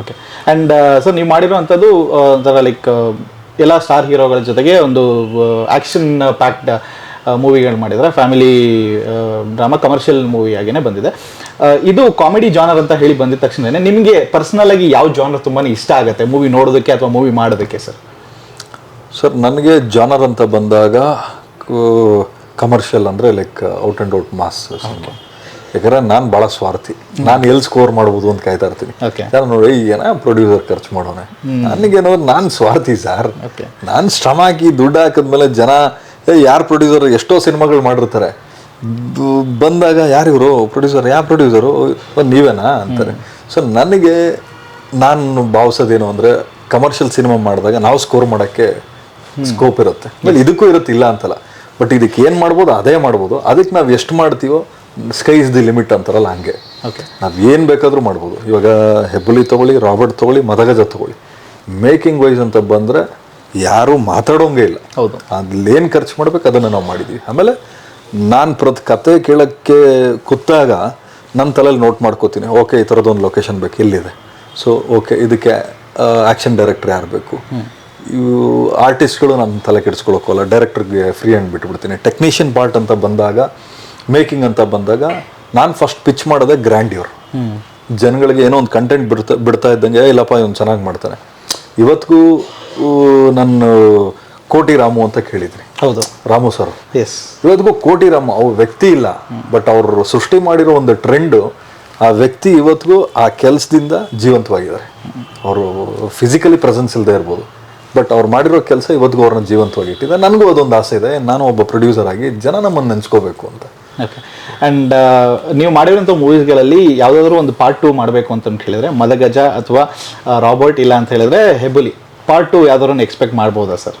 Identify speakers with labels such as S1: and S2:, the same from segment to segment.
S1: Okay. And sir ನೀವು ಮಾಡಿರುವಂಥದ್ದು ಒಂಥರ ಲೈಕ್ ಎಲ್ಲ ಸ್ಟಾರ್ ಹೀರೋಗಳ ಜೊತೆಗೆ ಒಂದು ಆ್ಯಕ್ಷನ್ ಪ್ಯಾಕ್ಡ್ ಮೂವಿಗಳು ಮಾಡಿದರೆ, ಫ್ಯಾಮಿಲಿ ಡ್ರಾಮಾ ಕಮರ್ಷಿಯಲ್ ಮೂವಿ ಆಗಿಯೇ ಬಂದಿದೆ. ಇದು ಕಾಮಿಡಿ ಜಾನರ್ ಅಂತ ಹೇಳಿ ಬಂದಿದ ತಕ್ಷಣ ನಿಮಗೆ ಪರ್ಸ್ನಲ್ ಆಗಿ ಯಾವ ಜಾನರ್ ತುಂಬಾ ಇಷ್ಟ ಆಗುತ್ತೆ ಮೂವಿ ನೋಡೋದಕ್ಕೆ ಅಥವಾ ಮೂವಿ ಮಾಡೋದಕ್ಕೆ ಸರ್?
S2: ಸರ್ ನನಗೆ ಜಾನರ್ ಅಂತ ಬಂದಾಗ ಕಮರ್ಷಿಯಲ್ ಅಂದರೆ like out and out mass cinema. ಯಾಕಂದರೆ ನಾನು ಭಾಳ ಸ್ವಾರ್ಥಿ, ನಾನು ಎಲ್ಲಿ ಸ್ಕೋರ್ ಮಾಡ್ಬೋದು ಅಂತ ಕಾಯ್ತಾ ಇರ್ತೀನಿ. ಯಾರು ನೋಡಿ ಏನೋ ಪ್ರೊಡ್ಯೂಸರ್ ಖರ್ಚು ಮಾಡೋಣ, ನನಗೇನೋ ನಾನು ಸ್ವಾರ್ಥಿ ಸರ್. ನಾನು ಶ್ರಮ ಹಾಕಿ ದುಡ್ಡು ಹಾಕಿದ್ಮೇಲೆ ಜನ ಯಾರು ಪ್ರೊಡ್ಯೂಸರ್ ಎಷ್ಟೋ ಸಿನಿಮಾಗಳು ಮಾಡಿರ್ತಾರೆ, ಬಂದಾಗ ಯಾರಿವರು ಪ್ರೊಡ್ಯೂಸರ್, ಯಾವ ಪ್ರೊಡ್ಯೂಸರು ನೀವೇನಾ ಅಂತಾರೆ. ಸೊ ನನಗೆ ನಾನು ಭಾವಿಸೋದೇನು ಅಂದರೆ ಕಮರ್ಷಿಯಲ್ ಸಿನಿಮಾ ಮಾಡಿದಾಗ ನಾವು ಸ್ಕೋರ್ ಮಾಡೋಕ್ಕೆ ಸ್ಕೋಪ್ ಇರುತ್ತೆ, ಆಮೇಲೆ ಇದಕ್ಕೂ ಇರುತ್ತೆ ಇಲ್ಲ ಅಂತಲ್ಲ. ಬಟ್ ಇದಕ್ಕೆ ಏನು ಮಾಡ್ಬೋದು ಅದೇ ಮಾಡ್ಬೋದು. ಅದಕ್ಕೆ ನಾವು ಎಷ್ಟು ಮಾಡ್ತೀವೋ ಸ್ಕೈ ಇಸ್ ದಿ ಲಿಮಿಟ್ ಅಂತಾರಲ್ಲ ಹಂಗೆ ನಾವು ಏನು ಬೇಕಾದರೂ ಮಾಡ್ಬೋದು. ಇವಾಗ ಹೆಬ್ಬುಲಿ ತೊಗೊಳ್ಳಿ, ರಾಬರ್ಟ್ ತೊಗೊಳ್ಳಿ, ಮದಗಜ ತೊಗೊಳ್ಳಿ, ಮೇಕಿಂಗ್ ವೈಸ್ ಅಂತ ಬಂದರೆ ಯಾರೂ ಮಾತಾಡೋಂಗೆ ಇಲ್ಲ.
S1: ಹೌದು,
S2: ಅಲ್ಲೇನು ಖರ್ಚು ಮಾಡ್ಬೇಕು ಅದನ್ನು ನಾವು ಮಾಡಿದ್ದೀವಿ. ಆಮೇಲೆ ನಾನು ಕತೆ ಕೇಳೋಕ್ಕೆ ಕೂತಾಗ ನನ್ನ ತಲೆಯಲ್ಲಿ ನೋಟ್ ಮಾಡ್ಕೋತೀನಿ, ಓಕೆ ಈ ಥರದ್ದೊಂದು ಲೊಕೇಶನ್ ಬೇಕು, ಇಲ್ಲಿದೆ. ಸೊ ಓಕೆ ಇದಕ್ಕೆ ಆ್ಯಕ್ಷನ್ ಡೈರೆಕ್ಟರ್ ಯಾರು ಬೇಕು, ಇವು ಆರ್ಟಿಸ್ಟ್ಗಳು ನನ್ನ ತಲೆ ಕೆಡಿಸ್ಕೊಳ್ಳೋಕ್ಕಲ್ಲ, ಡೈರೆಕ್ಟರ್ಗೆ ಫ್ರೀ ಹ್ಯಾಂಡ್ ಬಿಟ್ಬಿಡ್ತೀನಿ. ಟೆಕ್ನಿಷಿಯನ್ ಪಾರ್ಟ್ ಅಂತ ಬಂದಾಗ, ಮೇಕಿಂಗ್ ಅಂತ ಬಂದಾಗ ನಾನು ಫಸ್ಟ್ ಪಿಚ್ ಮಾಡೋದೇ ಗ್ರ್ಯಾಂಡ್ಯೂರ್. ಜನಗಳಿಗೆ ಏನೋ ಒಂದು ಕಂಟೆಂಟ್ ಬಿಡ್ತಾ ಇದ್ದಂಗೆ ಇಲ್ಲಪ್ಪ ಇವನು ಚೆನ್ನಾಗಿ ಮಾಡ್ತಾನೆ. ಇವತ್ತಿಗೂ ನಾನು ಕೋಟಿ ರಾಮು ಅಂತ ಕೇಳಿದ್ರಿ.
S1: ಹೌದು,
S2: ರಾಮು ಸರ್.
S1: ಎಸ್,
S2: ಇವತ್ತಿಗೂ ಕೋಟಿ ರಾಮು ಅವ್ರ ವ್ಯಕ್ತಿ ಇಲ್ಲ, ಬಟ್ ಅವರು ಸೃಷ್ಟಿ ಮಾಡಿರೋ ಒಂದು ಟ್ರೆಂಡು, ಆ ವ್ಯಕ್ತಿ ಇವತ್ತಿಗೂ ಆ ಕೆಲಸದಿಂದ ಜೀವಂತವಾಗಿದ್ದಾರೆ. ಅವರು ಫಿಸಿಕಲಿ ಪ್ರೆಸೆನ್ಸ್ ಇಲ್ಲದೆ ಇರ್ಬೋದು, ಬಟ್ ಅವ್ರು ಮಾಡಿರೋ ಕೆಲಸ ಇವತ್ತಿಗೂ ಅವ್ರನ್ನ ಜೀವಂತವಾಗಿ ಇಟ್ಟಿದೆ. ನನಗೂ ಅದೊಂದು ಆಸೆ ಇದೆ, ನಾನು ಒಬ್ಬ ಪ್ರೊಡ್ಯೂಸರ್ ಆಗಿ ಜನ ನಮ್ಮನ್ನು ನೆನೆಸ್ಕೋಬೇಕು ಅಂತ.
S1: ಓಕೆ. ಆ್ಯಂಡ್ ನೀವು ಮಾಡಿರೋಂಥ ಮೂವೀಸ್ಗಳಲ್ಲಿ ಯಾವುದಾದ್ರೂ ಒಂದು ಪಾರ್ಟ್ 2 ಮಾಡಬೇಕು ಅಂತ ಹೇಳಿದ್ರೆ, ಮದಗಜ ಅಥವಾ ರಾಬರ್ಟ್, ಇಲ್ಲ ಅಂತ ಹೇಳಿದ್ರೆ ಹೆಬ್ಬುಲಿ, ಪಾರ್ಟ್ 2 ಯಾವ್ದಾದ್ರು ಎಕ್ಸ್ಪೆಕ್ಟ್ ಮಾಡ್ಬೋದಾ ಸರ್?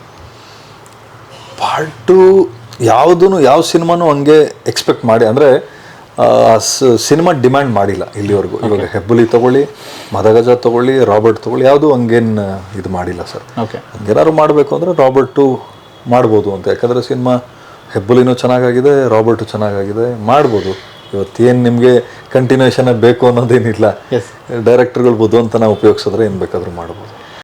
S2: ಪಾರ್ಟ್ 2 ಯಾವ ಸಿನಿಮಾನೂ ಹಂಗೆ ಎಕ್ಸ್ಪೆಕ್ಟ್ ಮಾಡಿ ಅಂದರೆ ಸಿನಿಮಾ ಡಿಮ್ಯಾಂಡ್ ಮಾಡಿಲ್ಲ ಇಲ್ಲಿವರೆಗೂ. ಇವಾಗ ಹೆಬ್ಬುಲಿ ತೊಗೊಳ್ಳಿ, ಮದಗಜ ತೊಗೊಳ್ಳಿ, ರಾಬರ್ಟ್ ತೊಗೊಳ್ಳಿ, ಯಾವುದೂ ಹಂಗೇನು ಇದು ಮಾಡಿಲ್ಲ ಸರ್.
S1: ಓಕೆ,
S2: ಹಂಗೇನಾದ್ರು ಮಾಡಬೇಕು ಅಂದರೆ ರಾಬರ್ಟ್ 2 ಮಾಡ್ಬೋದು ಅಂತ. ಯಾಕಂದರೆ ಸಿನಿಮಾ ಹೆಬ್ಬುಲಿನೂ ಚೆನ್ನಾಗಾಗಿದೆ, ರಾಬರ್ಟು ಚೆನ್ನಾಗಾಗಿದೆ, ಮಾಡ್ಬೋದು. ಇವತ್ತೇನು ನಿಮಗೆ ಕಂಟಿನ್ಯೂಷನ್ ಬೇಕು ಅನ್ನೋದೇನಿಲ್ಲ. ಡೈರೆಕ್ಟರ್ಗಳು ಬುದ್ಧಿವಂತನ ಉಪಯೋಗಿಸಿದ್ರೆ ಏನು ಬೇಕಾದರೂ ಮಾಡ್ಬೋದು.